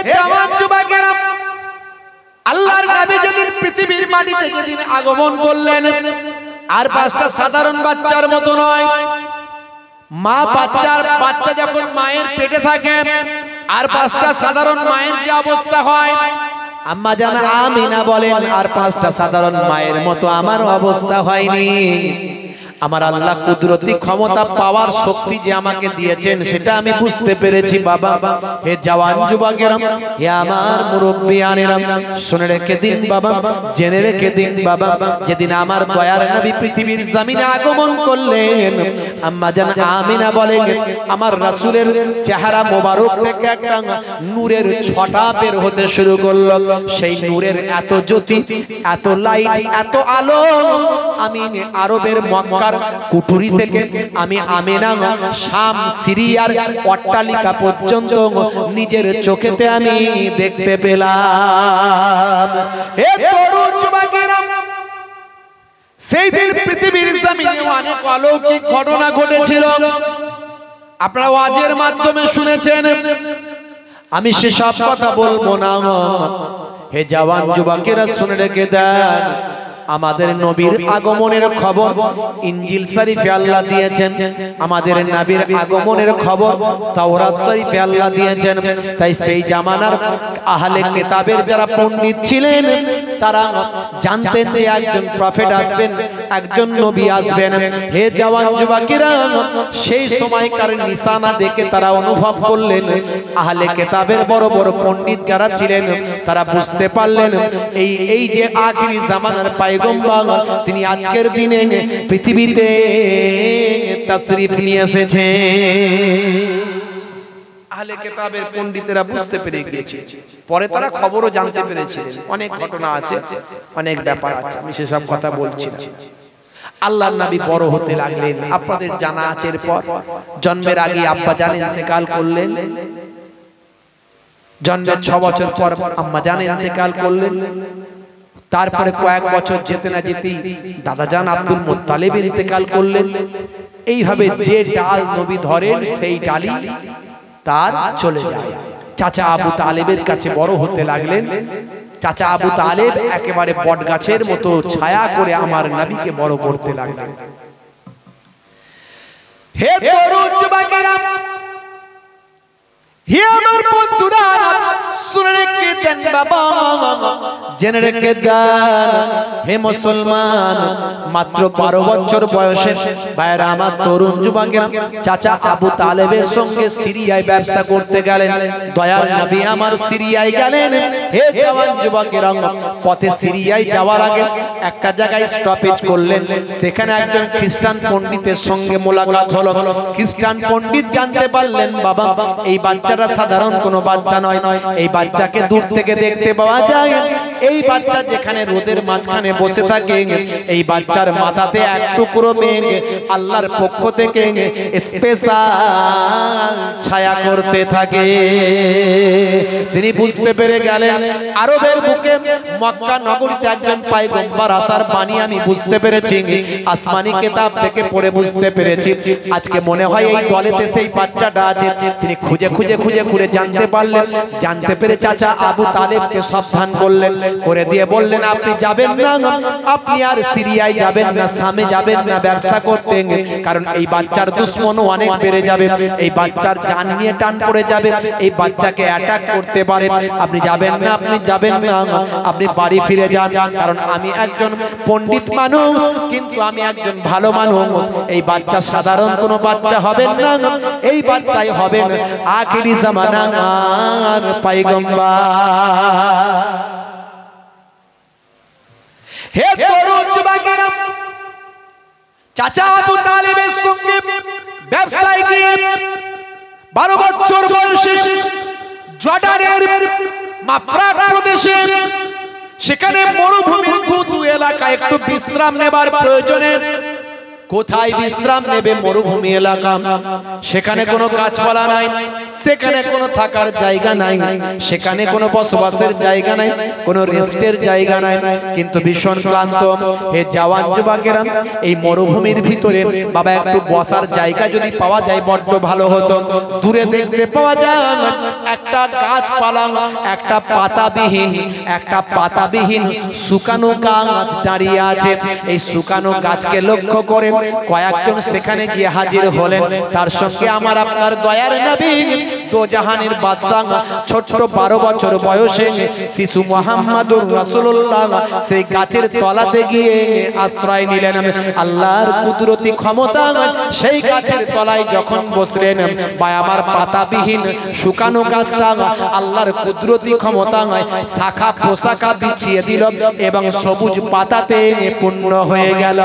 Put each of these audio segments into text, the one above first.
জওয়ান যুবকেরা, আল্লাহর নবী যেদিন পৃথিবীর মাটিতে যেদিন আগমন করলেন, আর পাঁচটা সাধারণ বাচ্চার মতো নয়। মা বাচ্চা যখন মায়ের পেটে থাকে, আর পাঁচটা সাধারণ মায়ের যে অবস্থা হয়, আম্মা জান আমিনা বলেন, আর পাঁচটা সাধারণ মায়ের মতো আমার অবস্থা হয়নি। আমার আল্লাহ কুদরতি ক্ষমতা, পাওয়ার শক্তি যে আমাকে দিয়েছেন, সেটা আমি বুঝতে পেরেছি। বাবা, হে জওয়ান যুবকেরা, হে আমার মুরব্বিয়ানেরা, শুনে রেখে দিন বাবা, জেনে রেখে দিন বাবা, যেদিন আমার দয়ার নবী পৃথিবীর জমিনে আগমন করলেন, আম্মা জান আমিনা বলেন, আমার রাসূলের চেহারা মোবারক থেকে একটা নূরের ছটা বের হতে শুরু করলো। সেই নূরের এত জ্যোতি, এত লাইট, এত আলো, আমি আরবের মক্কার কুঠুরি থেকে আমি আমিনা শাম সিরিয়ার অট্টালিকা পর্যন্ত নিজের চোখেতে আমি দেখতে পেলাম। হে তরুণ যুবকেরা, সেই দিন পৃথিবীর জমিনে অনেক অলৌকিক ঘটনা ঘটেছিল, আপনারা ওয়াজের মাধ্যমে শুনেছেন, আমি সেসব কথা বলবো না। হে জওয়ান যুবকেরা, শুনে রেখে দেন, আমাদের নবীর আগমনের খবর ইনজিল শরীফে আল্লাহ দিয়েছেন, আমাদের নবীর আগমনের খবর তাওরাত শরীফে আল্লাহ দিয়েছেন। তাই সেই জামানার আহলে কিতাবের যারা পণ্ডিত ছিলেন, তারা জানতেন যে একজন প্রফেট আসবেন, একজন নবী আসবেন। হে জওয়ান যুবকেরা, সেই সময়কার নিশানা দেখে তারা অনুভব করলেন, আহলে কিতাবের বড় বড় পণ্ডিত যারা ছিলেন, তারা বুঝতে পারলেন এই যে আখিরি জামানার পয়গম্বর, তিনি আজকের দিনে পৃথিবীতে তাশরীফ নিয়ে এসেছেন। আহলে কিতাবের পণ্ডিতেরা বুঝতে পেরে গিয়েছে, পরে তারা খবরও জানতে পেরেছিলেন। অনেক ঘটনা আছে, অনেক ব্যাপার আছে, আমি সেসব কথা বলছি না। আল্লাহর নবী বড় হতে লাগলেন। আপনাদের জানা আছে, এরপর জন্মের আগে আব্বা জান ইন্তেকাল করলেন, জন্মের 6 বছর পর আম্মা জান ইন্তেকাল করলেন। তারপরে কয়েক বছর যেতে না যেতেই দাদা জান আব্দুল মুত্তালিব ইন্তেকাল করলেন। এইভাবে যে ডাল নবী ধরেন, সেই ডালই তার চলে যায়। চাচা আবু তালেবের কাছে বড় হতে লাগলেন। চাচা আবু তালেব একেবারে বট গাছের মতো ছায়া করে আমার নবীকে বড় করতে লাগলেন। হে তরুণ যুবকেরা, হে আমার বন্ধুরা, শুনে রেখে দেন বাবা, জেনে রেখে দেন, হে মুসলমান, মাত্র 12 বছর বয়সে ভাইরা আমার তরুণ যুবকেরা, চাচা আবু তালেবের সঙ্গে সিরিয়ায় ব্যবসা করতে গেলেন। দয়ার নবী আমার সিরিয়ায় গেলেন। হে জওয়ান যুবকেরা, পথে সিরিয়ায় যাওয়ার আগে একটা জায়গায় স্টপেজ করলেন। সেখানে একজন খ্রিস্টান পণ্ডিতের সঙ্গে মোলাকাত হলো। খ্রিস্টান পণ্ডিত জানতে পারলেন, বাবা, এই বাচ্চাটা সাধারণ কোনো বাচ্চা নয়, এই বাচ্চাকে দূর থেকে দেখতে পাওয়া যায়। এই বাচ্চা যেখানে রোদের মাঝখানে বসে থাকে, এই বাচ্চার মাথাতে এক টুকরো মেঘ আল্লাহর পক্ষ থেকে স্পেশাল ছায়া করতে থাকে। তিনি বুঝতে পেরে গেলেন, আরবের বুকে মক্কা নগরীতে একজন পয়গম্বর আসার বাণী আমি বুঝতে পেরেছি, আসমানি কিতাব থেকে পড়ে বুঝতে পেরেছি। আজকে মনে হয় এই দলেতে সেই বাচ্চাটা আছে। তিনি খুঁজে খুঁজে খুঁজে খুঁজে জানতে পারলেন। জানতে পেরে চাচা আবু তালেবকে সাবধান করলেন, করে দিয়ে বললেন, আপনি যাবেন না, আপনি আর সিরিয়ায় যাবেন না, শামে যাবেন না ব্যবসা করতে, কারণ এই বাচ্চার দুশমনও অনেক বেড়ে যাবে, এই বাচ্চার জান নিয়ে টান পড়ে যাবে, এই বাচ্চাকে অ্যাটাক করতে পারে। আপনি যাবেন না, আপনি যাবেন না, আপনি বাড়ি ফিরে যান, কারণ আমি একজন পণ্ডিত মানুষ, কিন্তু আমি একজন ভালো মানুষ। এই বাচ্চা সাধারণ কোনো বাচ্চা হবেন না, এই বাচ্চাই হবেন আখিরি জামানার পয়গম্বর। হে তরুণ যুবকেরা, চাচা আবু তালেবের সঙ্গে ব্যবসায় গিয়ে 12 বছর বয়সে জর্ডানের মাফরাক প্রদেশে, সেখানে মরুভূমির থুতু এলাকায় একটু বিশ্রাম নেবার প্রয়োজনে কোথায় বিশ্রাম নেবে? মরুভূমি এলাকা, সেখানে কোনো গাছপালা নাই, সেখানে কোনো থাকার জায়গা নাই, সেখানে কোনো বসবাসের জায়গা নাই, কোনো রেস্টের জায়গা নাই। কিন্তু ভীষণ ক্লান্ত। হে জওয়ান যুবকেরা, এই মরুভূমির ভিতরে বাবা একটু বসার জায়গা যদি পাওয়া যায় বড্ড ভালো হতো। দূরে দেখতে পাওয়া যায় একটা গাছপালা, একটা পাতাবিহীন শুকানো গাছ দাঁড়িয়ে আছে। এই শুকানো গাছকে লক্ষ্য করে কয়েকজন সেখানে গিয়ে হাজির হলেন। তার সঙ্গে আমার আপনার দয়ার নবী দো জাহানের বাদশাহ ছোট্ট 12 বছর বয়সে শিশু মুহাম্মদুর রাসূলুল্লাহ সেই গাছের তলাতে গিয়ে আশ্রয় নিলেন। আল্লাহর কুদরতি ক্ষমতা, সেই গাছের তলায় যখন বসলেন, বা আমার পাতাবিহীন শুকানো গাছটা আল্লাহর কুদরতি ক্ষমতা শাখা পোশাকা বিছিয়ে দিল এবং সবুজ পাতাতে পূর্ণ হয়ে গেল।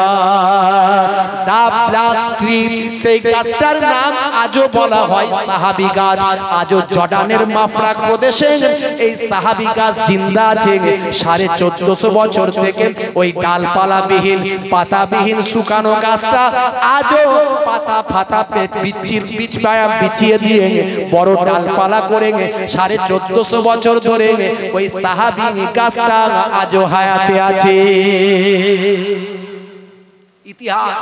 সেই গাছটার নাম আজও বলা হয় সাহাবী গাছ। আজও জর্ডানের মাফরাক প্রদেশে এই সাহাবী গাছ জিন্দা আছে। 1450 বছর থেকে ওই ডালপালাবিহীন পাতাবিহীন শুকানো গাছটা আজও পাতা ফাতা বিছিয়ে দিয়ে বড় ডালপালা করে 1450 বছর ধরে ওই সাহাবী গাছটা আজও হায়াতে আছে। ইতিহাস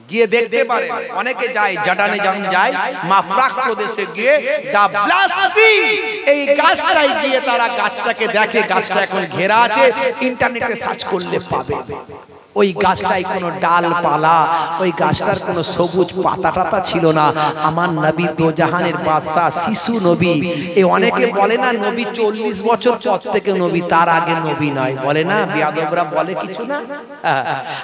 গিয়ে দেখতে পারে, অনেকে যায় জর্ডানে যখন যায় মাফরাক প্রদেশে গিয়ে এই গাছটাই গিয়ে তারা গাছটাকে দেখে। গাছটা এখন ঘেরা আছে, ইন্টারনেটে সার্চ করলে পাবে। ওই গাছটাই কোনো ডালপালা, ওই গাছটার কোনো সবুজ পাতা টাতা ছিল না। আমার নবী দো জাহানের বাদশা শিশু নবী। এই অনেকে বলে না নবী 40 বছর পর থেকে নবী, তার আগে নবী নয়, বলে না বিয়াদবরা, বলে কিছু না।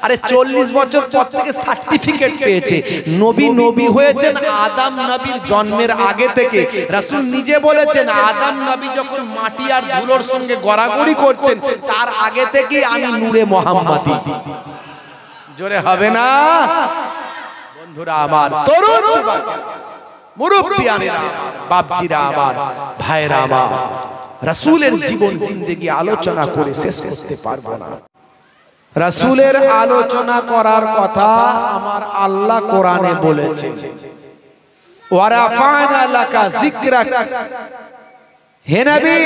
আরে 40 বছর পর থেকে সার্টিফিকেট পেয়েছে। নবী হয়েছেন আদম নবীর জন্মের আগে থেকে। রাসূল নিজে বলেছেন আদম নবী যখন মাটি আর ধুলোর সঙ্গে গড়াগড়ি করছেন তার আগে থেকেই আমি নূরে মুহাম্মাদি। জোরে হবে না বন্ধুরা আমার, তরুণ মুরব্বিয়ানেরা, বাপজিরা আমার, ভাইরা আমার, রাসূলের জীবন জিন্দেগি আলোচনা করে শেষ করতে পারবো না। রাসূলের আলোচনা করার কথা আমার আল্লাহ কোরআনে বলেছেন, ওয়া রাফা'না লাকা যিকরাক। হে নবী,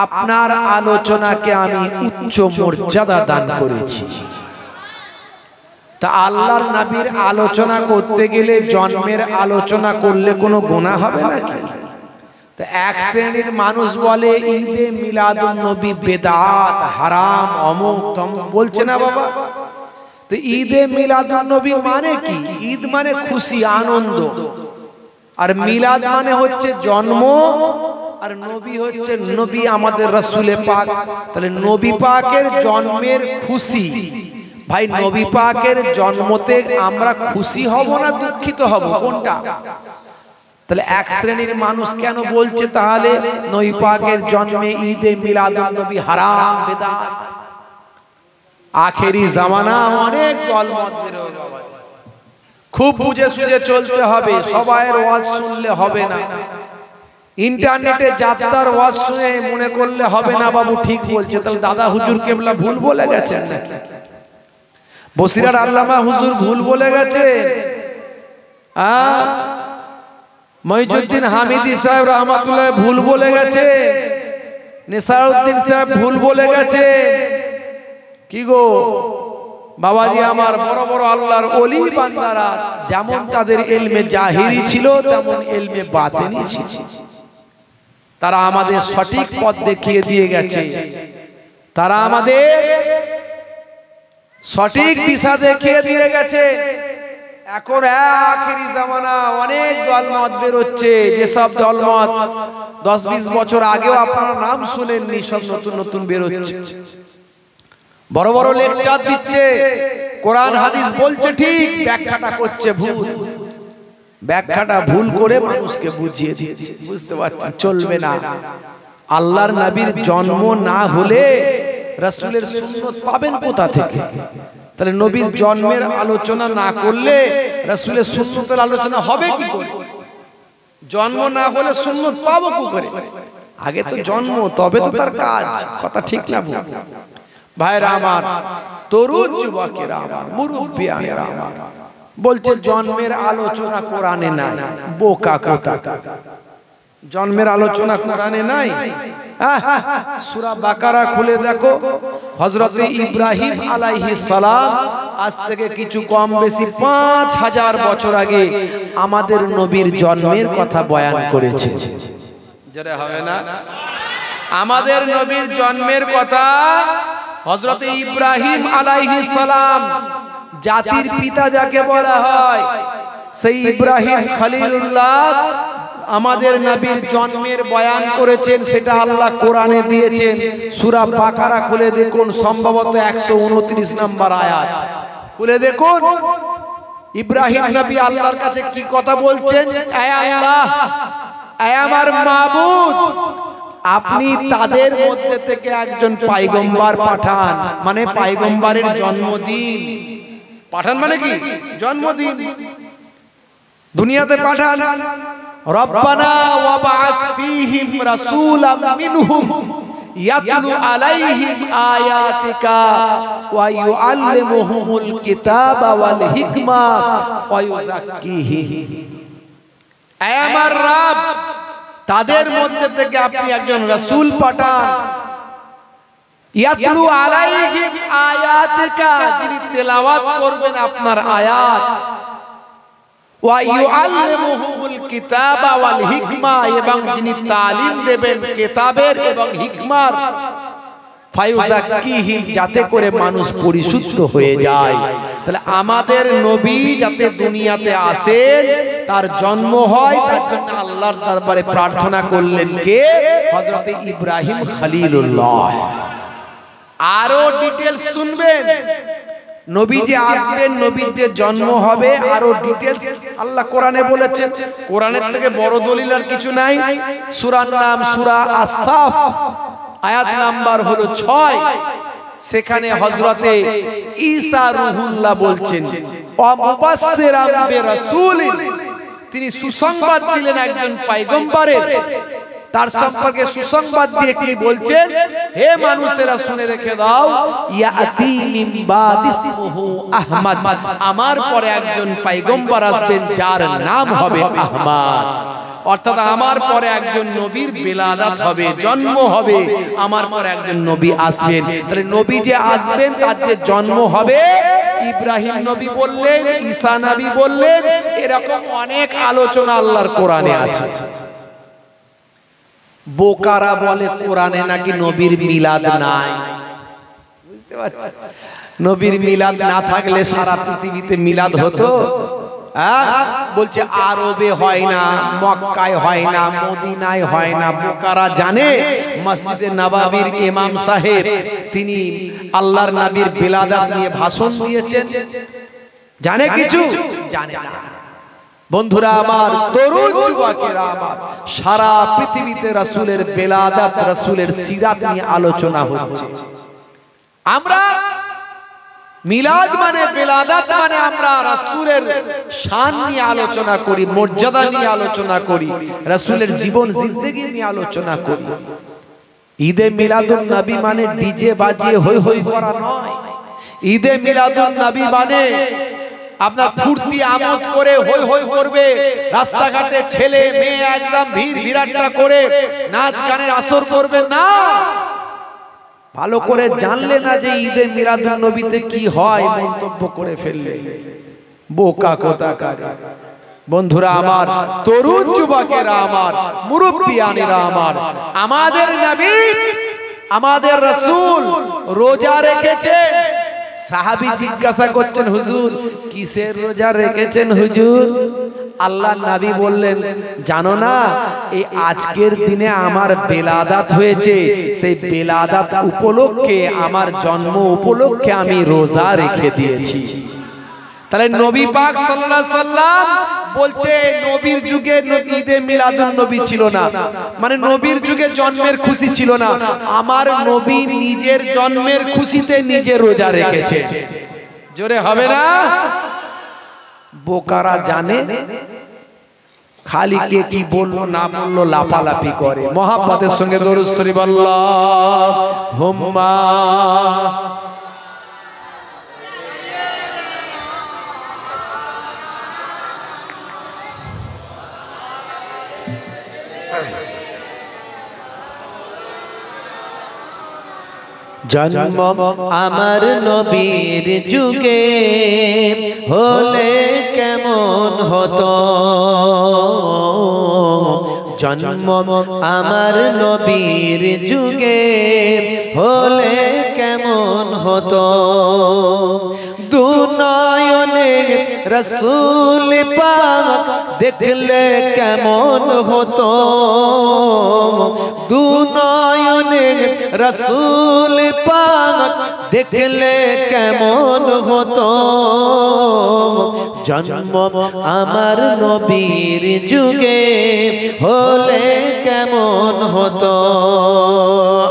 আপনার আলোচনাকে আমি উচ্চ মর্যাদা দান করেছি। তা আল্লাহর নবীর আলোচনা করতে গেলে জন্মের আলোচনা করলে কোনো গুনাহ হবে নাকি? তো এক শ্রেণীর মানুষ বলে ঈদে মিলাদুন নবী বেদাত, হারাম, অমুক তমুক, বলছে না বাবা? তো ঈদে মিলাদুন নবী মানে কি? ঈদ মানে খুশি, আনন্দ, আর মিলাদ মানে হচ্ছে জন্ম, আর নবী হচ্ছে নবী আমাদের রাসূলে পাক। তাহলে নবী পাকের জন্মের খুশি, ভাই নবী পাকের জন্মতে আমরা খুশি হব না দুঃখিত হব, কোনটা? তাহলে এক শ্রেণীর মানুষ কেন বলছে তাহলে নবী পাকের জন্মে ঈদে মিলাদুন নবী হারাম, বেদাত? আখেরি জামানা, অনেক দলমত বেরোবে, খুব বুঝে সুঝে চলতে হবে। সবাইয়ের ওয়াজ শুনলে হবে না, ইন্টারনেটে যাত্রার ওয়াজ শুনে মনে করলে হবে না বাবু ঠিক বলছে। তাহলে দাদা হুজুর কেবলা ভুল বলে গেছেন নাকি? বসিরার আল্লামা হুজুর ভুল বলে গেছে? মঈজউদ্দিন হামিদি সাহেব রহমাতুল্লাহ ভুল বলে গেছে? নেসারউদ্দিন সাহেব ভুল বলে গেছে? কি গো বাবাজি আমার, বড় বড় আল্লাহর ওলি বান্দারা যেমন তাদের ইলমে জাহিরি ছিল তেমন ইলমে বাতিনি ছিল। তারা আমাদের সঠিক পথ দেখিয়ে দিয়ে গেছে, তারা আমাদের সঠিক দিশা দেখিয়ে দিয়ে গেছে। এখন আখেরি জামানা অনেক দলমত বের হচ্ছে, যেসব দলমত 10-20 বছর আগেও আপনারা নাম শুনেননি, সব নতুন নতুন বের হচ্ছে। বড় বড় লেকচার দিচ্ছে, কোরআন হাদিস বলছে ঠিক, ব্যাখ্যাটা করছে ভুল। ব্যাখ্যাটা ভুল করে মানুষকে বুঝিয়ে দিচ্ছে, বুঝতে পারছেন? চলবে না। আল্লাহর নবীর জন্ম না হলে রাসূলের সুন্নাত পাবেন কোথা থেকে? তাহলে নবীর জন্মের আলোচনা না করলে রাসূলের সুন্নাতের আলোচনা হবে কি করে? জন্ম না হলে সুন্নাত পাবো কি করে? আগে তো জন্ম, তবে তো তার কাজ। কথা ঠিক না ভুল? ভাইরা আমার, তরুণ যুবকেরা আমার, মুরব্বিয়ানেরা আমার, বলছে জন্মের আলোচনা কোরআনে নাই। বোকা কোথাকার, জন্মের আলোচনা কোরআনে নাই। সূরা বাকারা খুলে দেখো, হযরত ইব্রাহিম আলাইহিস সালাম আজ থেকে কিছু কম বেশি 5000 বছর আগে আমাদের নবীর জন্মের কথা বয়ান করেছে। যেটা হবে না, আমাদের নবীর জন্মের কথা হযরত ইব্রাহিম আলাইহিস সালাম, জাতির পিতা যাকে বলা হয়, সেই ইব্রাহিম খলিলুল্লাহ আমাদের নবীর জন্মের বয়ান করেছেন। সেটা আল্লাহ কোরআনে দিয়েছেন। সূরা বাকারা খুলে দেখুন, সম্ভবত 129 নম্বর আয়াত খুলে দেখুন। ইব্রাহিম নবী আল্লাহর কাছে কি কথা বলছেন? হে আল্লাহ, হে আমার মাবুদ, আপনি তাদের মধ্যে থেকে একজন পয়গম্বর পাঠান। মানে পয়গম্বরের জন্মদিন পাঠান, মানে কি জন্মদিন দুনিয়াতে পাঠান। রব্বানা ওয়াবআস ফীহিম রাসূলাম মিনহুম ইয়াতলু আলাইহিম আয়াতিকা ওয়া ইউআল্লিমুহুমুল কিতাবা ওয়াল হিকমা ওয়া ইউযাক্কিহিম। হে আমার রব, তাদের মধ্যে থেকে আপনি একজন রাসূল পাঠান। ইয়াতলু আলাইহিম আয়াতিকা, যিনি তেলাওয়াত করবেন আপনার আয়াত। ওয়া ইউআল্লিমুহুমুল কিতাবা ওয়াল হিকমা, এবং যিনি তালিম দেবেন কিতাবের এবং হিকমার। ফায়ুযাক্কিহিম, যাতে করে মানুষ পরিশুদ্ধ হয়ে যায়। তাহলে আমাদের নবী যাতে দুনিয়াতে আসেন, তার জন্ম হয়, তার জন্য আল্লাহর দরবারে প্রার্থনা করলেন কে? হযরত ইব্রাহিম খলিলুল্লাহ। আরো ডিটেইলস শুনবেন, নবী যে আসবেন, নবীর যে জন্ম হবে, আরো ডিটেইলস আল্লাহ কোরআনে বলেছেন। কোরআনের থেকে বড় দলিল আর কিছু নাই। সূরার নাম সূরা আস-সাফ, আয়াত নাম্বার হলো 6। সেখানে হযরতে ঈসা রূহুল্লাহ বলছেন, ওয়া মুবাশশিরাম বিরাসূলিন, তিনি সুসংবাদ দিলেন একজন পয়গম্বরের। তার সম্পর্কে সুসংবাদ দিয়ে কি বলছেন? হে মানুষেরা শুনে রেখে দাও, ইয়াতি মিন বাদিসমুহু আহমদ, আমার পরে একজন পয়গম্বর আসবেন যার নাম হবে আহমদ। অর্থাৎ আমার পরে একজন নবীর বিলাদাত হবে, জন্ম হবে, আমার পরে একজন নবী আসবেন। তাহলে নবী যে আসবেন, তার যে জন্ম হবে, ইব্রাহিম নবী বললেন, ঈসা নবী বললেন, এরকম অনেক আলোচনা আল্লাহর কোরআনে আছে। বোকারা বলে কোরআনে নাকি নবীর মিলাদ নাই। বুঝতে পারছেন? নবীর মিলাদ না থাকলে সারা পৃথিবীতে মিলাদ হতো। বলছে আরবে হয় না, মক্কায় হয় না, মদিনায় হয় না। বোকারা জানে মসজিদে নববীর ইমাম সাহেব তিনি আল্লাহর নবীর বিলাদাত নিয়ে ভাষণ দিয়েছেন, জানে কিছু? জানে না। বন্ধুরা আমার, তরুণ যুবকেরা আমার, সারা পৃথিবীতে রাসূলের বেলাদাত, রাসূলের সিরাত নিয়ে আলোচনা হচ্ছে। আমরা মিলাদ মানে, বেলাদাত মানে আমরা রাসূলের শান নিয়ে আলোচনা করি, মর্যাদা নিয়ে আলোচনা করি, রাসূলের জীবন জিন্দেগি নিয়ে আলোচনা করি। ঈদে মিলাদুন নবী মানে ডিজে বাজিয়ে হৈ হৈ করা নয়। ঈদে মিলাদুন নবী মানে আপনার ফুর্তি আমোদ করে হৈ হৈ করবে, রাস্তাঘাটে ছেলে মেয়ে একদম ভিড় ভিড়াট্টা করে নাচ গানের আসর করবে না। ভালো করে জানলে না যে ঈদে মিলাদুন নবীতে কি হয়, মন্তব্য করে ফেললে। বোকা কোথাকার। বন্ধুরা আমার, তরুণ যুবকেরা আমার, মুরব্বিয়ানেরা আমার, আমাদের নবী, আমাদের রাসূল রোজা রেখেছেন। সাহাবী জিজ্ঞাসা করছেন, হুজুর কিসের রোজা রেখেছেন হুজুর? আল্লাহর নবী বললেন, জানো না, এই আজকের দিনে আমার বেলাদাত হয়েছে, সেই বেলাদাত উপলক্ষে, আমার জন্ম উপলক্ষে আমি রোজা রেখে দিয়েছি। তাহলে নবী পাক সাল্লাল্লাহু আলাইহি সাল্লাম বলছে, নবীর যুগে ঈদে মিলাদুন নবী ছিল না, মানে নবীর যুগে জন্মের খুশি ছিল না। আমার নবী নিজের জন্মের খুশিতে নিজে রোজা রেখেছে। জোরে হবে না? বোকারা জানে খালি কে কি বললো না বললো লাপালাপি করে। মহাব্বতের সঙ্গে দরুদ শরীফ আল্লাহুম্মা জন্ম আমার নবীর যুগে হলে কেমন হতো, জন্ম আমার নবীর যুগে হলে কেমন হতো, দুনয়নে রসূল পাক দেখলে কেমন হতো, দুনয়নে রসূল পাক দেখলে কেমন হতো, জন্ম আমার নবীর যুগে হলে কেমন হতো।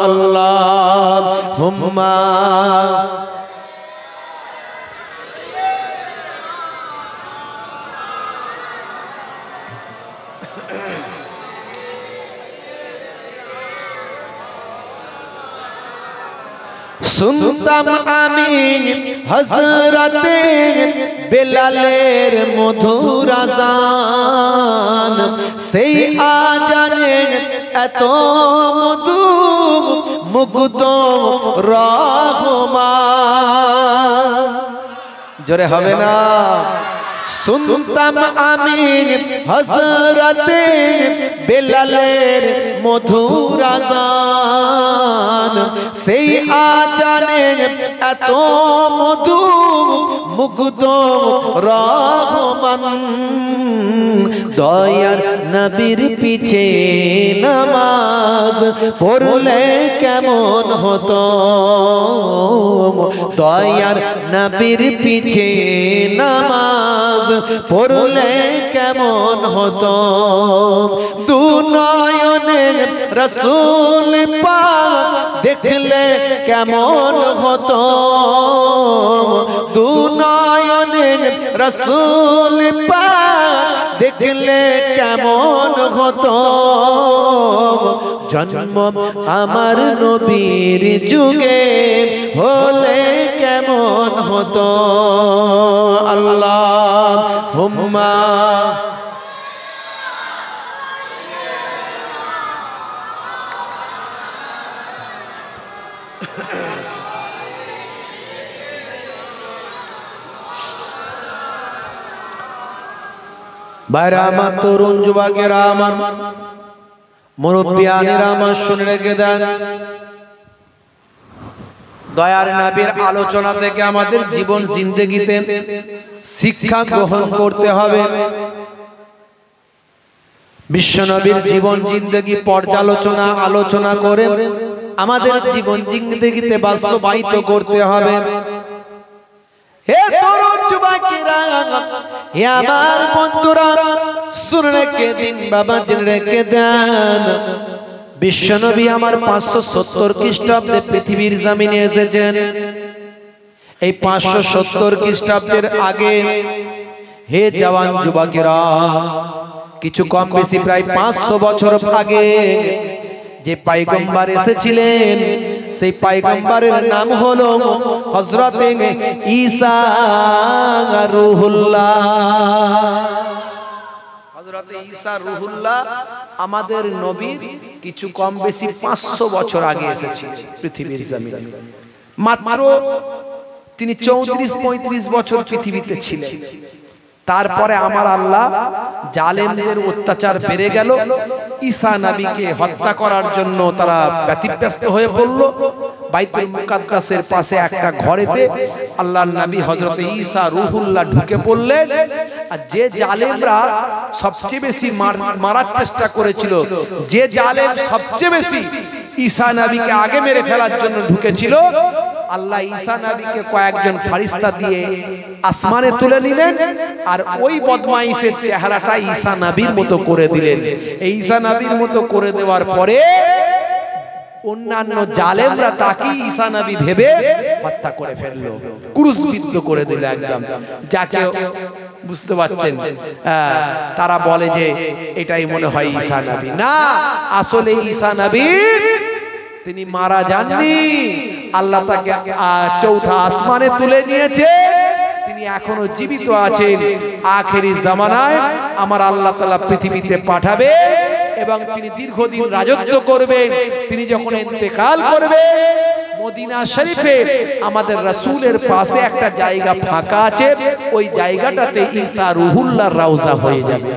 আল্লাহুম্মা শুনতাম আমি হযরতে বেলালের মধুর আযান, সেই আযানে এত মধু মুগ্ধ রহমান। জোরে হবে না? শুনতাম আমি হযরতে বেলালের মধুর আযান, সেই আযানে এত মধু মুগ্ধ রহমান। দয়ার নবীর পিছে নামাজ পড়লে কেমন হতো, দয়ার নবীর পিছে নামাজ পড়লে কেমন হতো, দুনয়নে রসূল পাক দেখলে কেমন হতো, দুনয়নে রসূল পাক দেখলে কেমন হতো, জন্ম আমার নবীর যুগে হলে কেমন হতো। আল্লাহুম্মা বাইরে আমার তরুণ যুবকেরা, আমার মুরব্বিয়ানেরা আমার শুনে রেখে দেন, দয়ার নবীর আলোচনা থেকে আমাদের জীবন জিন্দেগিতে শিক্ষা গ্রহণ করতে হবে। বিশ্ব নবীর জীবন জিন্দেগি পর্যালোচনা আলোচনা করে আমাদের জীবন জিন্দেগিতে বাস্তবায়িত করতে হবে। হে তরুণ যুবকেরা, হে আমার বন্ধুরা, শুনে রেখে দিন বাবা, জেনে রেখে দেন, বিশ্বনবী আমার 570 খ্রিস্টাব্দে পৃথিবীর জমিনে এসেছেন। এই 570 খ্রিস্টাব্দের আগে হে জওয়ান যুবকেরা, কিছু কম বেশি প্রায় 500 বছর আগে যে পয়গম্বর এসেছিলেন, সেই পয়গম্বরের নাম হলো হযরতে ঈসা রূহুল্লাহ। হযরতে ঈসা রূহুল্লাহ আমাদের নবীর কিছু কম বেশি 500 বছর আগে এসেছিলেন পৃথিবীর জমিনে। মাত্র তিনি 34-35 বছর পৃথিবীতে ছিলেন। তারপরে আমার আল্লাহ জালেমদের অত্যাচার বেড়ে গেল, ঈসা নবীকে হত্যা করার জন্য তারা ব্যতিব্যস্ত হয়ে পড়ল। বাইতুল মুকাদ্দাসের পাশে একটা ঘরেতে আল্লাহর নবী হযরতে ঈসা রূহুল্লাহ ঢুকে পড়লেন। আর যে জালেমরা সবচেয়ে বেশি মারার চেষ্টা করেছিল, যে জালেম সবচেয়ে বেশি ঈসা নবীকে আগে মেরে ফেলার জন্য ঢুকেছিল, আল্লাহ ঈসা নবীকে কয়েকজন ফেরেশতা দিয়ে আসমানে তুলে নিলেন, আর ওই বদমাইশের চেহারাটা ঈসা নবীর মতো করে দিলেন। এই ঈসা নবীর মতো করে দেওয়ার পরে অন্যান্য জালেমরা তাকে ঈসা নবী ভেবে হত্যা করে ফেললো, ক্রুশবিদ্ধ করে দিল একদম। যাকে বুঝতে পারছেন? তারা বলে যে এটাই মনে হয় ঈসা নবী। না, আসলে ঈসা নবী তিনি মারা যাননি, আল্লাহ তাকে চৌথা আসমানে তুলে নিয়েছে, তিনি এখনো জীবিত আছেন। আখেরি জামানায় আমার আল্লাহ তাআলা পৃথিবীতে পাঠাবে এবং তিনি দীর্ঘদিন রাজত্ব করবেন। তিনি যখন ইন্তেকাল করবে, মদিনা শরীফে আমাদের রাসূলের পাশে একটা জায়গা ফাঁকা আছে, ওই জায়গাটাতে ঈসা রুহুল্লাহর রওজা হয়ে যাবে।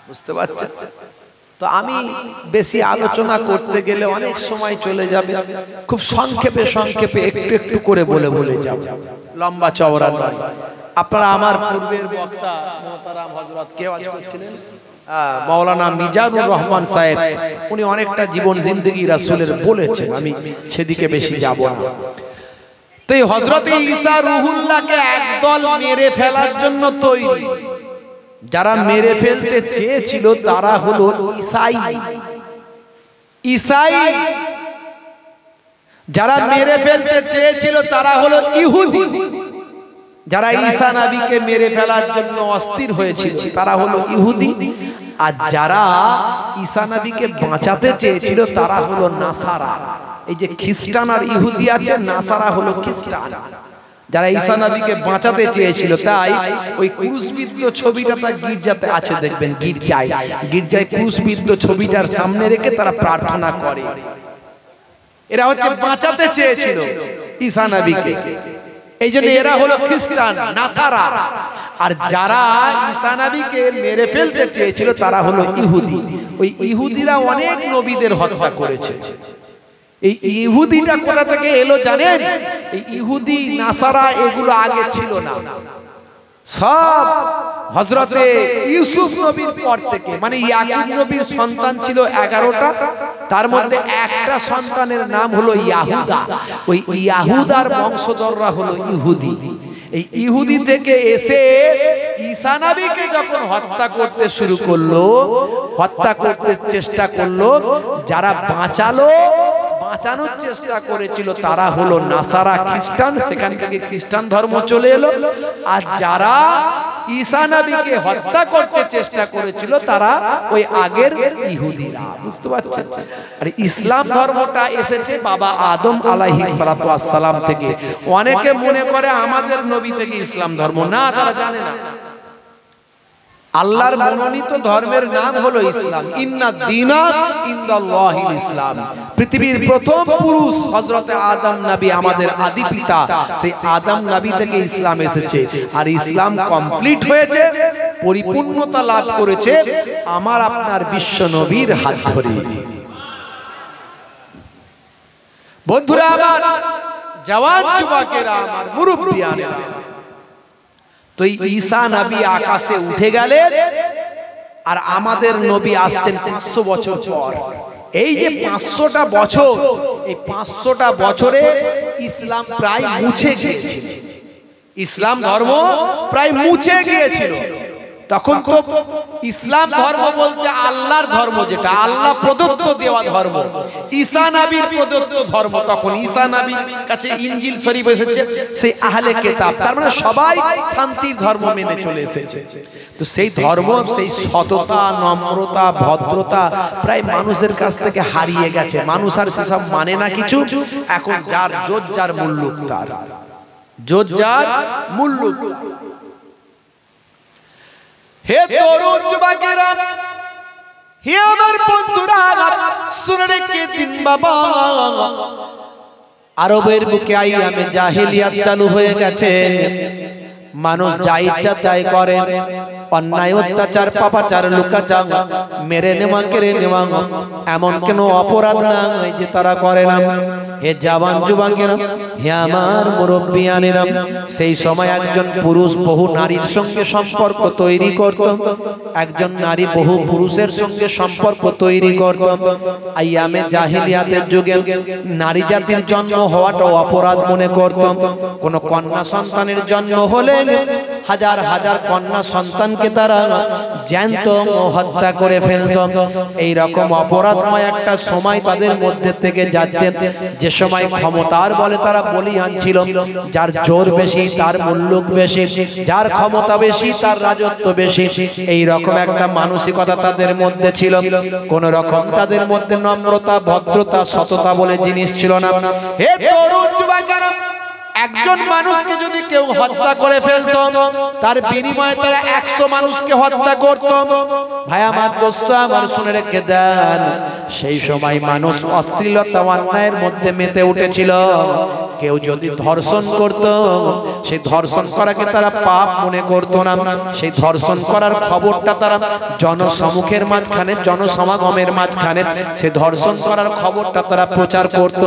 বুঝতে পারছেন? তো আমি বেশি আলোচনা করতে গেলে অনেক সময় চলে যাবে, খুব সংক্ষেপে সংক্ষেপে একটু একটু করে বলে যাব, লম্বা চওড়া নয়। আপনারা আমার পূর্বের বক্তা মুহতারাম হযরত কে ওয়াজ করছিলেন, মাওলানা মিজানুর রহমান সাহেব, উনি অনেকটা জীবন জিন্দেগি রাসূলের বলেছেন, আমি সেদিকে বেশি যাব না। তো এই হযরত ঈসা রুহুল্লাহকে একদল মেরে ফেলার জন্য তৈরি। যারা মেরে ফেলতে চেয়েছিল তারা হলো ঈসাই। ঈসাই যারা মেরে ফেলতে চেয়েছিল তারা হলো ইহুদি। যারা ঈসা নবীকে মেরে ফেলার জন্য অস্থির হয়েছিল তারা হলো ইহুদি। আর যারা ঈসা নবীকে বাঁচাতে চেয়েছিল তারা হলো নাসারা। এই যে খ্রিস্টান আর ইহুদি আছে, নাসারা হলো খ্রিস্টান। যারা ঈসা নবীকে বাঁচাতে চেয়েছিল, তাই ওই ক্রুশবিদ্ধ ছবিটা তার গির্জাতে আছে, দেখবেন গির্জায় ক্রুশবিদ্ধ ছবিটার সামনে রেখে তারা প্রার্থনা করে। এরা হচ্ছে বাঁচাতে চেয়েছিল ঈসা নবীকে, এই জন্য এরা হলো খ্রিস্টান নাসারা। আর যারা ঈসা নবীকে মেরে ফেলতে চেয়েছিল তারা হলো ইহুদি। ওই ইহুদিরা অনেক নবীদের হত্যা করেছে। এই ইহুদিটা কোথা থেকে এলো জানেন? এই ইহুদি নাসারা এগুলো আগে ছিল না, সব হযরতে ইউসুফ নবীর পর থেকে, মানে ইয়াকুব নবীর সন্তান ছিল 11টা, তার মধ্যে একটা সন্তানের নাম হলো ইয়াহুদা। ওই ইয়াহুদার বংশধররা হলো ইহুদি। এই ইহুদি থেকে এসে ঈসা নবীকে যখন হত্যা করতে শুরু করলো, হত্যা করতে চেষ্টা করলো, যারা বাঁচানোর চেষ্টা করেছিল তারা হলো নাসারা খ্রিস্টান, সেখান থেকে খ্রিস্টান ধর্ম চলে এলো। আর যারা ঈসা নবীকে হত্যা করতে চেষ্টা করেছিল তারা ওই আগের ইহুদিরা। বুঝতে পারছেন? আর ইসলাম ধর্মটা এসেছে বাবা আদম আলাইহিস সালাতু ওয়াস সালাম থেকে। অনেকে মনে করে আমাদের নবী থেকে ইসলাম ধর্ম, না, তারা জানে না। আল্লাহর মনোনীত ধর্মের নাম হলো ইসলাম। ইন্নাদ দীনা ইনদাল্লাহিল ইসলাম। পৃথিবীর প্রথম পুরুষ হযরতে আদম নবী, আমাদের আদি পিতা, সেই আদম নবী থেকে ইসলাম এসেছে। আর ইসলাম কমপ্লিট হয়েছে, পরিপূর্ণতা লাভ করেছে আমার আপনার বিশ্ব নবীর হাত ধরে। বন্ধুরা আমার, জওয়ান যুবকেরা আমার, মুরব্বিয়ানেরা, তো ঈসা নবী আকাশে উঠে গেলেন আর আমাদের নবী আসছেন 500 বছর পর। এই যে 500টা বছর, এই 500টা বছরে ইসলাম প্রায় মুছে গিয়েছিল, ইসলাম ধর্ম প্রায় মুছে গিয়েছিল। তখন তো ইসলাম ধর্ম বলতে আল্লাহর ধর্ম, যেটা আল্লাহ প্রদত্ত দেওয়া ধর্ম, ঈসা নবীর প্রদত্ত ধর্ম। তখন ঈসা নবীর কাছে ইনজিল শরীফ এসেছে, সেই আহলে কিতাব, তার মানে সবাই শান্তির ধর্ম মেনে চলে এসেছে। তো সেই ধর্ম, সেই সততা, নম্রতা, ভদ্রতা প্রায় মানুষের কাছ থেকে হারিয়ে গেছে। মানুষ আর সেসব মানে না কিছু। এখন যার জোর যার মুল্লুক, তার জোর যার মুল্লুক। হে তরুণ যুবকেরা, হে আমার বন্ধুরা, শুনে রেখে দিন বাবা, আরবের বুকে আইয়ামে জাহেলিয়াত চালু হয়ে গেছে। মানুষ যা ইচ্ছা তাই করে, অন্যায় অত্যাচার পাপাচার লুকাচার মেরে নেওয়া কেড়ে নেওয়া এমন কেন অপরাধ নাই যে তারা করে না। হে জওয়ান যুবকেরা, হে আমার মুরব্বিয়ানেরা, সেই সময় একজন পুরুষ বহু নারীর সঙ্গে সম্পর্ক তৈরি করত, একজন নারী বহু পুরুষের সঙ্গে সম্পর্ক তৈরি করত। আইয়ামে জাহেলিয়াতের যুগে নারী জাতির জন্ম হওয়াটা অপরাধ মনে করত। কোন কন্যা সন্তানের জন্ম হলে হাজার হাজার কন্যা সন্তানকে তারা জ্যান্ত হত্যা করে ফেলত। এই রকম অপরাধময় একটা সময় তাদের মধ্যে থেকে যাচ্ছে, যে সময় ক্ষমতার বলে তারা বলিয়ান ছিল। যার জোর বেশি তার মুল্লুক বেশি, যার ক্ষমতা বেশি তার রাজত্ব বেশি। এই রকম একটা মানসিকতা তাদের মধ্যে ছিল। কোন রকম তাদের মধ্যে নম্রতা, ভদ্রতা, সততা বলে জিনিস ছিল না। হে তরুণ যুবকেরা, একজন মানুষকে যদি কেউ হত্যা করে ফেলত, তার বিনিময়ে তারা 100 মানুষকে হত্যা করত। ভাই আমার, দোস্ত আমার, শুনে রেখে দেন, সেই সময় মানুষ অশ্লীলতা অন্যায়ের মধ্যে মেতে উঠেছিল। কেউ যদি ধর্ষণ করত, সেই ধর্ষণ করাকে তারা পাপ মনে করত না। সেই ধর্ষণ করার খবরটা তারা জনসমুখের মাঝখানে, জনসমাগমের মাঝখানে সেই ধর্ষণ করার খবরটা তারা প্রচার করত।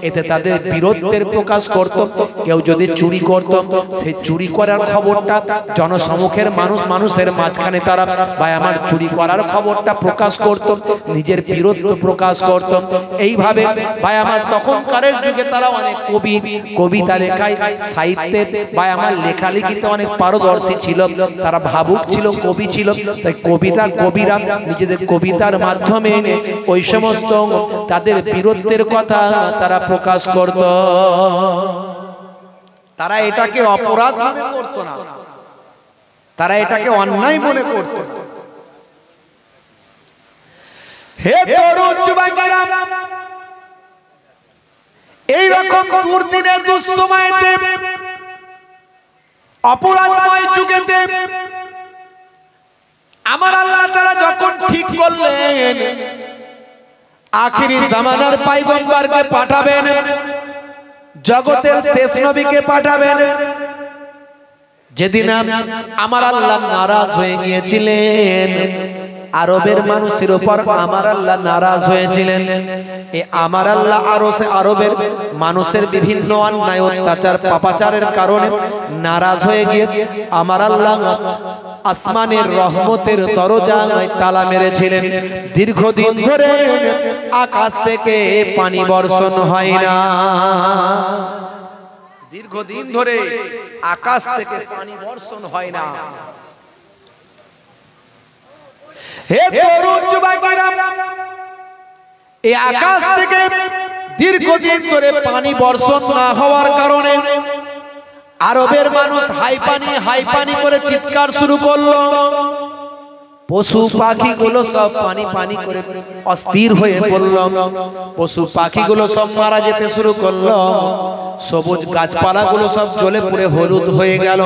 এতে তাদের বিরোধের প্রকাশ করত। কেউ যদি চুরি করত, সেই চুরি করার খবরটা জনসমুখের মানুষের মাঝখানে তারা ভাই আমার চুরি করার খবরটা প্রকাশ করত, নিজের বিরোধ প্রকাশ করত। এইভাবে ভাই আমার তখনকারের যুগে তারা অনেক কবিতা লেখায়, সাহিত্যে ভাই আমার লেখালেখিতে অনেক পারদর্শী ছিল। তারা ভাবুক ছিল, কবি ছিল। তাই কবিরা নিজেদের কবিতার মাধ্যমে ওই সমস্ত তাদের বিরোধের কথা তারা প্রকাশ করত। তারা এটাকে অপরাধ মনে করত না, তারা এটাকে অন্যায় মনে করত। হে তরুণ যুবকেরা, এই রকম দুর্দিনের দুঃসময়েতে, অপরাধময় যুগেতে আমার আল্লাহ তাআলা যখন ঠিক করলেন আখিরি জামানার পয়গম্বরকে পাঠাবেন, জগতের শেষ নবীকে পাঠাবেন, যেদিন আমার আল্লাহ নারাজ হয়ে গিয়েছিলেন, আরবের মানুষের উপর আমার আল্লাহ নারাজ হয়েছিলেন। এই আমার আল্লাহ আরবের মানুষের বিভিন্ন অন্যায়, অত্যাচার, পাপাচারের কারণে নারাজ হয়ে গিয়ে আমার আল্লাহ আসমানের রহমতের দরজায় তালা মেরেছিলেন। দীর্ঘদিন ধরে আকাশ থেকে পানি বর্ষণ হয় না, দীর্ঘদিন ধরে আকাশ থেকে পানি বর্ষণ হয় না। হে তরুণ যুবকেরা, এই আকাশ থেকে দীর্ঘদিন ধরে পানি বর্ষণ না হওয়ার কারণে আরবের মানুষ হাই পানি করে চিৎকার শুরু করলো। পশু পাখিগুলো সব পানি পানি করে অস্থির হয়ে পড়ল। পশু পাখিগুলো সব মারা যেতে শুরু করলো। সবুজ গাছপালাগুলো সব জ্বলে পুড়ে হলুদ হয়ে গেল।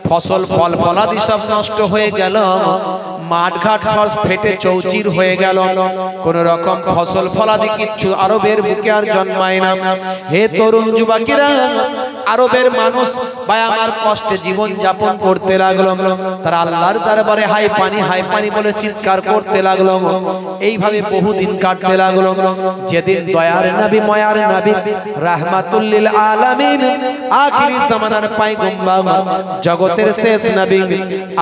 ফসল ফল ফলাদি সব নষ্ট হয়ে গেল। মাঠ ঘাট সব ফেটে চৌচির হয়ে গেল। কোন রকম ফসল ফলাদি কিচ্ছু আরবের বুকে আর জন্মায় না। হে তরুণ যুবকেরা, আরবের মানুষ ভাই আমার কষ্টে জীবন যাপন করতে লাগলো। তারা আল্লাহর দরবারে হাই পানি বলে চিৎকার করতে লাগলো। এইভাবে বহুদিন কাটতে লাগলো। যেদিন দয়ার নবী, ময়ার নবী, রাহমাতুল লিল আলামিন, আখিরি জামানার পয়গম্বর, জগতের শেষ নবী,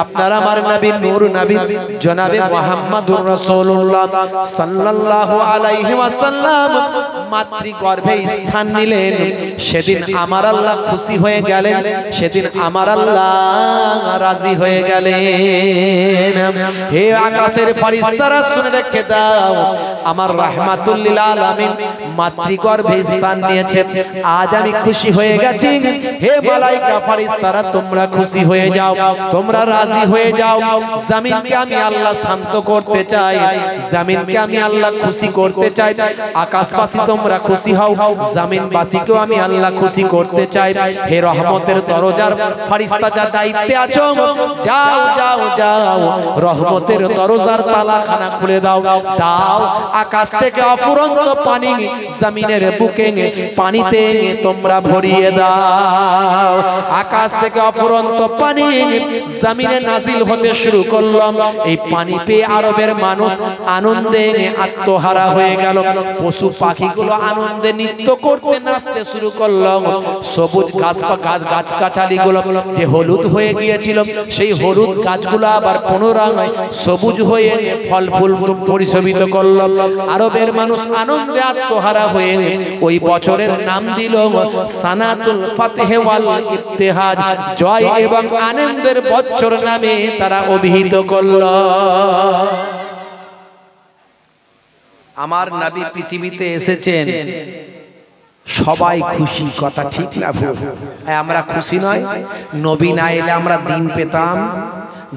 আপনার আমার নবী, নূর নবী, জনাবে মুহাম্মদুর রাসূলুল্লাহ সাল্লাল্লাহু আলাইহি ওয়াসাল্লাম মাতৃগর্ভে স্থান নিলেন। সেদিন আমার আল্লাহ খুশি হয়ে গেলেন, সেদিন আমার আল্লাহ রাজি হয়ে গেলেন। হে আকাশের ফেরেশতারা, শুনে রেখে দাও, আমার রাহমাতুল লিল আলামিন মাতৃগর্ভে স্থান নিয়েছে। আজ আমি খুশি হয়ে গেছি। হে মালায়েকা ফেরেশতারা, তোমরা খুশি হয়ে যাও, তোমরা রাজি হয়ে যাও। জমিনকে আমি আল্লাহ শান্ত করতে চাই, জমিনকে আমি আল্লাহ খুশি করতে চাই। আকাশবাসী তোমরা খুশি হও, জমিনবাসীকেও আমি আল্লাহ খুশি করতে চাই। হে রহমতের দরজার ফেরেশতা যা দায়িত্বে আছো, যাও যাও যাও, রহমতের দরজার তালাখানা খুলে দাও। দাও আকাশ থেকে অফুরন্ত পানি জমিনের বুকে পানিতে তোমরা ভরিয়ে দাও। আকাশ থেকে অফুরন্ত পানি জমিনে নাজিল হতে শুরু করলো। এই পানি পেয়ে আরবের মানুষ আনন্দে আত্মহারা হয়ে গেল। পশু পাখিগুলো আনন্দে নৃত্য করতে নাচতে শুরু করলো। সবুজ গাছগাছালিগুলো যে হলুদ হয়ে গিয়েছিল, সেই হলুদ গাছগুলো আবার পুনরায় সবুজ হয়ে ফল ফুল পরিশোভিত করলো। আরবের মানুষ আনন্দে আত্মহারা হয়ে ওই বছরের নাম দিল সানাতুল ফাতহ ওয়াল ইফতিহার। জিহাদ জয় এবং আনন্দের বছর নামে তারা অভিহিত করল। আমার নবী পৃথিবীতে এসেছেন, সবাই খুশি, কথা ঠিক না ভুল? আমরা খুশি নয়? নবী না এলে আমরা দিন পেতাম,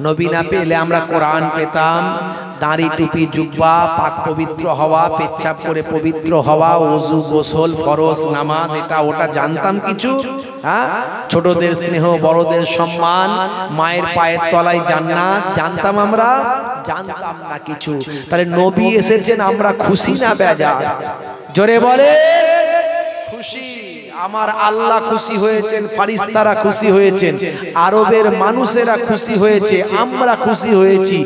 নবী না পেলে আমরা কোরআন পেতাম। দাড়ি টুপি জুব্বা, পাক পবিত্র হওয়া, পেচ্ছাপ করে পবিত্র হওয়া, ওযু গোসল ফরজ নামাজ এটা ওটা জানতাম কিছু? হ্যাঁ, ছোটদের স্নেহ বড়দের সম্মান, মায়ের পায়ের তলায় জান্নাত জানতাম আমরা? জানতাম না কিছু। তাহলে নবী এসেছেন, আমরা খুশি না বেজার? জোরে বলে খুশি। আমার আল্লাহ খুশি হয়েছেন, ফারিস্তারা খুশি হয়েছেন, আরবের মানুষেরা খুশি হয়েছে, আমরা খুশি হয়েছি।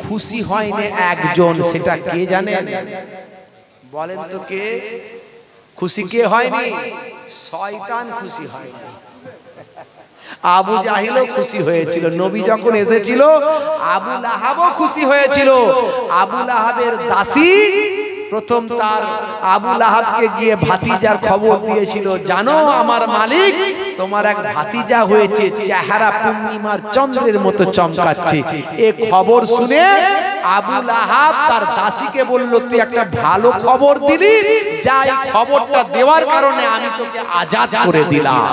খুশি হয়নি একজন, সেটা কে জানেন? বলেন তো কে খুশি? কে হয়নি? শয়তান খুশি হয়নি। আবু জাহিলও খুশি হয়েছিল, নবী যখন এসেছিল আবু লাহাবও খুশি হয়েছিল। আবু লাহাবের দাসী প্রথম তার আবু লাহাবকে গিয়ে ভাতিজার খবর দিয়েছিল, জানো আমার মালিক তোমার এক ভাতিজা হয়েছে, চেহারা পূর্ণিমার চন্দ্রের মতো চমকাচ্ছে। এ খবর শুনে আবু লাহাব তার দাসীকে বলল, তুই একটা ভালো খবর দিলি, যা এই খবরটা দেওয়ার কারণে আমি তোকে আজাদ করে দিলাম।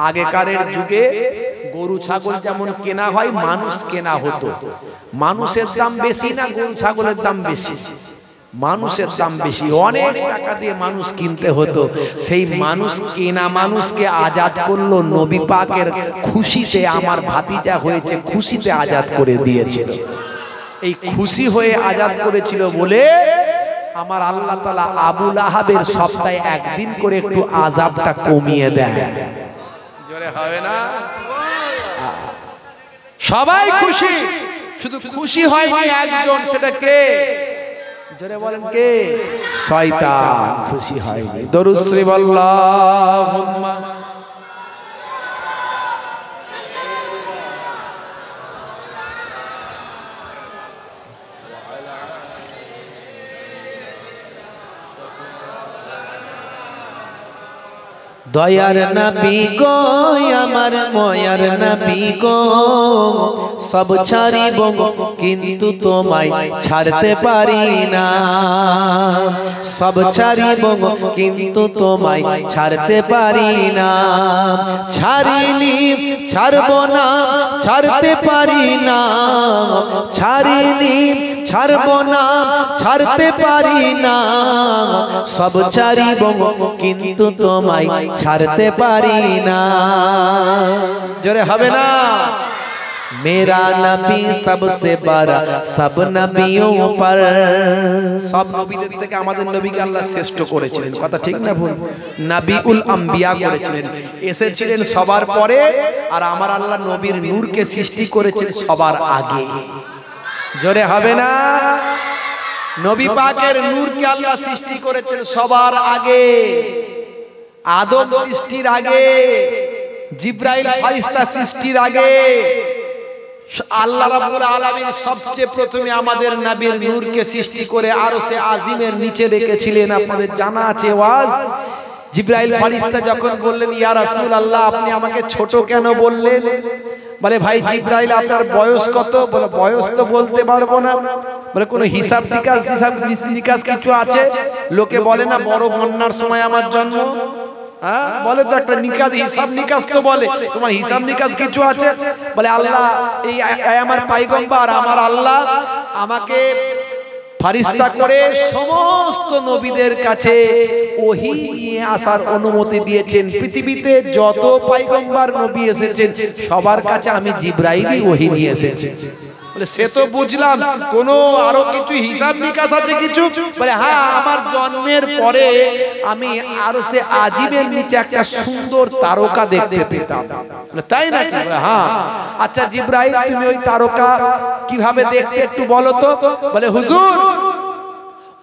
আগেকারের যুগে গরু ছাগল যেমন কেনা হয়, মানুষ কেনা হতো। মানুষের দাম বেশি না গরু ছাগলের দাম বেশি? মানুষের দাম বেশি, অনেক টাকা দিয়ে মানুষ কিনতে হতো। সেই মানুষ কেনা মানুষকে আজাদ করলো নবী পাকের খুশিতে, আমার ভাতিজা হয়েছে খুশিতে আজাদ করে দিয়েছিল। এই খুশি হয়ে আজাদ করেছিল বলে আমার আল্লাহ তাআলা আবু লাহাবের সপ্তাহে একদিন করে একটু আযাবটা কমিয়ে দেয়। জোরে হবে না? সবাই খুশি, শুধু খুশি হয়নি একজন, সেটা কে? জোরে বলেন কে? শয়তান খুশি হয়নি। দরুদ শরীফ আল্লাহুম্মা দয়ার নবী গো আমার ময়ার নবী গো, সব ছাড়িব কিন্তু তোমায় ছাড়তে পারি না। সব ছাড়িব কিন্তু তোমায় ছাড়তে পারি না। ছাড়িনি ছাড়ব না, ছাড়তে পারি না। ছাড়িনি ছাড়ব না, ছাড়তে পারি না। সব ছাড়িব কিন্তু তোমায় ছাড়তে পারি না। জোরে হবে না? मेरा नबी सबसे बड़ा सब नबियों पर। সব নবীদের থেকে আমাদের নবীকে আল্লাহ শ্রেষ্ঠ করেছিলেন, কথা ঠিক না ভুল? নবিউল আম্বিয়া করেছিলেন, এসেছিলেন সবার পরে। আর আমার আল্লাহ নবীর নূরকে সৃষ্টি করেছেন সবার আগে। জোরে হবে না? নবী পাকের নূরকে আল্লাহ সৃষ্টি করেছেন সবার আগে। আদম সৃষ্টির আগে, জিব্রাইল ফারিস্তা সৃষ্টির আগে, আল্লাহ রাব্বুল আলামিন সবচেয়ে প্রথমে আমাদের নবীর নূরকে সৃষ্টি করে আরশে আজিমের নিচে রেখেছিলেন। আপনাদের জানা আছে ওয়াজ? জিব্রাইল ফারিস্তা যখন বললেন, ইয়া রাসূলুল্লাহ আপনি আমাকে ছোট কেন বললেন? বলে, ভাই জিব্রাইল আপনার বয়স কত? বলে, বয়স তো বলতে পারবো না। বলে, কোনো হিসাব নিকাশ কিছু আছে? লোকে বলে না বড় বন্যার সময় আমার জন্ম, বলে তো একটা নিকাশ, হিসাব নিকাশ তো বলে, তোমার হিসাব নিকাশ কিছু আছে? বলে, আল্লাহ এই আমার পয়গম্বর, আমার আল্লাহ আমাকে ফারিস্তা করে সমস্ত নবীদের কাছে ওহী নিয়ে আসার অনুমতি দিয়েছেন। পৃথিবীতে যত পয়গম্বর নবী এসেছেন সবার কাছে আমি জিব্রাইলই ওহী নিয়ে এসেছি। বলে, সে তো বুঝলাম, কোন আরো কিছু হিসাব নিকাশ আছে কিছু? বলে, হ্যাঁ, আমার জন্মের পরে আমি আরশে আজিমের নিচে একটা সুন্দর তারকা দেখতে পেতাম। তাই নাকি? বলে, হ্যাঁ। আচ্ছা জিব্রাইল, তুমি ওই তারকা কিভাবে দেখতে একটু বলো তো? বলে, হুজুর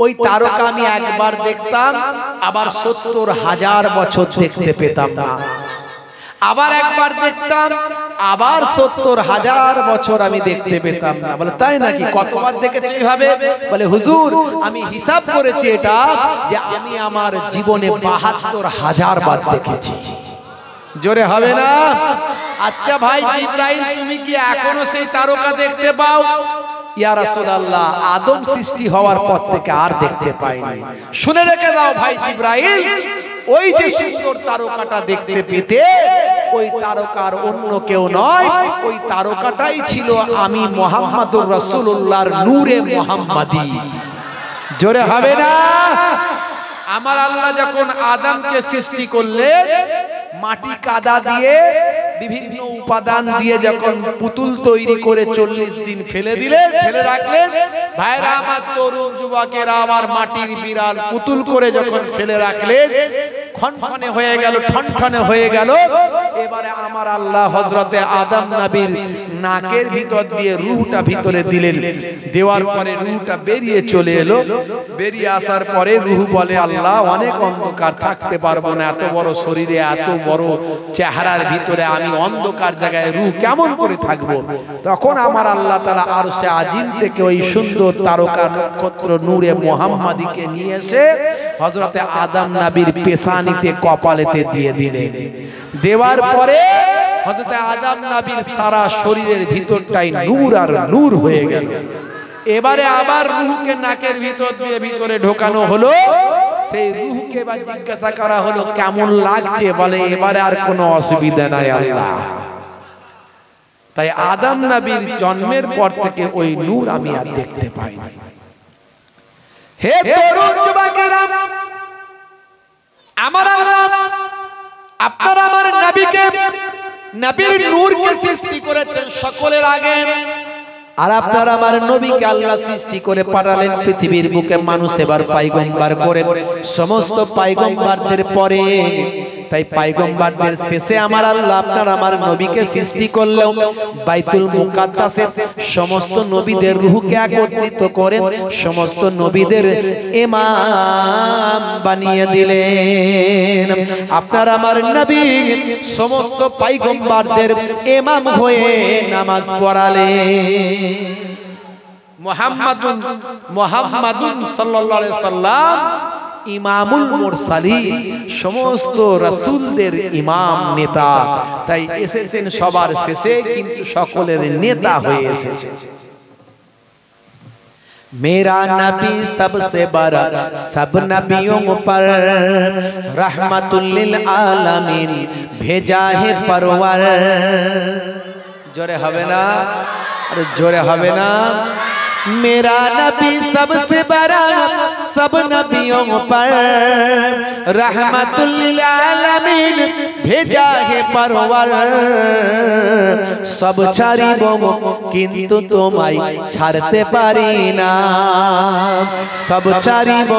ওই তারকা আমি একবার দেখতাম, আবার ৭০,০০০ বছর দেখতে পেতাম না। আবার একবার দেখতাম, আবার ৭০,০০০ বছর আমি দেখতে পেতাম না। বলে, তাই নাকি? কতবার দেখেছি কিভাবে? বলে, হুজুর আমি হিসাব করেছি এটা, যে আমি আমার জীবনে ৭২,০০০ বার দেখেছি। জোরে হবে না? আচ্ছা ভাই জিবরাইল, তুমি কি এখনো সেই তারকা দেখতে পাও? ইয়া রাসূলুল্লাহ, আদম সৃষ্টি হওয়ার পর থেকে আর দেখতে পাইনি। শুনে রেখে দাও ভাই জিবরাইল, ওই যে সুন্দর তারকাটা দেখতে পেতে, ওই তারকার অন্য কেউ নয়, ওই তারকাটাই ছিল আমি মুহাম্মাদুর রাসূলুল্লাহর নূরে মুহাম্মাদি। জোরে হবে না? আমার আল্লাহ যখন আদমকে সৃষ্টি করলেন, মাটি কাদা দিয়ে বিভিন্ন উপাদান দিয়ে যখন পুতুল তৈরি করে 40 দিন ফেলে দিলেন, ফেলে রাখলেন। ভাইরা আমার, তরুণ যুবকেরা আমার, মাটির বিড়াল পুতুল করে যখন ফেলে রাখলেন, খনখনে হয়ে গেল, ঠনঠনে হয়ে গেল। এবারে আমার আল্লাহ হযরতে আদম নবীর নাকের ভিতর দিয়ে রূহটা ভিতরে দিলেন। দেওয়ার পরে রূহটা বেরিয়ে চলে এলো। বেরিয়ে আসার পরে রূহ বলে, আল্লাহ অনেক অন্ধকার, থাকতে পারবো না, এত বড় শরীরে, এত বড় চেহারার ভিতরে আমি অন্ধকার জায়গায় রূহ কেমন করে থাকবো? তখন আমার আল্লাহ তাআলা আরশে আজিম থেকে ওই সুন্দর তারকা নক্ষত্র নূরে মুহাম্মাদিকে নিয়ে এসে হযরতে আদম নবীর পেশানিতে, কপালেতে দিয়ে দিলেন। দেওয়ার পরে হযরতে আদম নবীর সারা শরীরের ভিতরটাই নূর আর নূর হয়ে গেল। এবারে আবার রূহকে নাকের ভিতর দিয়ে ভিতরে ঢোকানো হলো। সেই রূহকে এবার জিজ্ঞাসা করা হলো, কেমন লাগছে? বলে, এবারে আর কোনো অসুবিধা নাই আল্লাহ। তাই আদম নবীর জন্মের পর থেকে ওই নূর আমি আর দেখতে পাই না। হে তরুণ যুবকেরা, আমার আল্লাহ আপনার আমার নবীকে, নবীর নূরকে সৃষ্টি করেছেন সকলের আগে। আর আপনার আমার নবীকে আল্লাহ সৃষ্টি করে পাঠালেন পৃথিবীর বুকে মানুষ এবার পয়গম্বর করে, সমস্ত পয়গম্বরদের পরে। তাই পয়গম্বরদের শেষে আমার আল্লাহ আপনার আমার নবীকে সৃষ্টি করলেও বাইতুল মুকাদ্দাসে সমস্ত নবীদের রূহকে একত্রিত করে সমস্ত নবীদের ইমাম বানিয়ে দিলেন। আপনার আমার নবী সমস্ত পয়গম্বরদের ইমাম হয়ে নামাজ পড়ালেন। মুহাম্মাদুন সাল্লাল্লাহু আলাইহি সাল্লাম ইমামুল মুরসালিন, সমস্ত রাসূলদের ইমাম, নেতা। তাই এসেছেন সবার শেষে, কিন্তু সকলের নেতা হয়ে এসেছেন। मेरा नबी सबसे बड़ा सब नबियों पर रहमतुल लिल आलमीन भेजा है परवर। जोरे हवे ना, अरे जोरे हवे ना। मेरा नबी सबसे बड़ा सब नबियों पर रहमतुल लिल आलमीन भेजा है परवर। सब ছাড়িব কিন্তু তোমায় ছাড়তে পারি না, সব ছাড়িব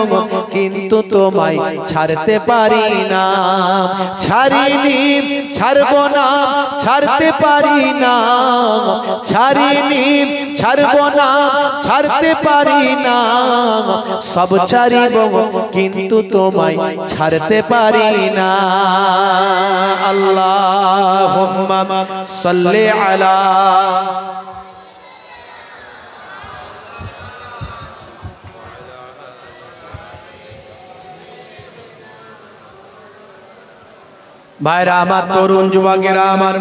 কিন্তু তোমায় ছাড়তে পারি না। ছাড়িনি ছাড়ব না ছাড়তে পারি না, ছাড়িনি ছাড়ব না ছাড়তে পারি না। সব ছাড়িব কিন্তু তোমায় ছাড়তে পারি না। আল্লাহুম্মা সাল্লি আলা ভাইরা আমার, তরুণ যুবকেরা আমার,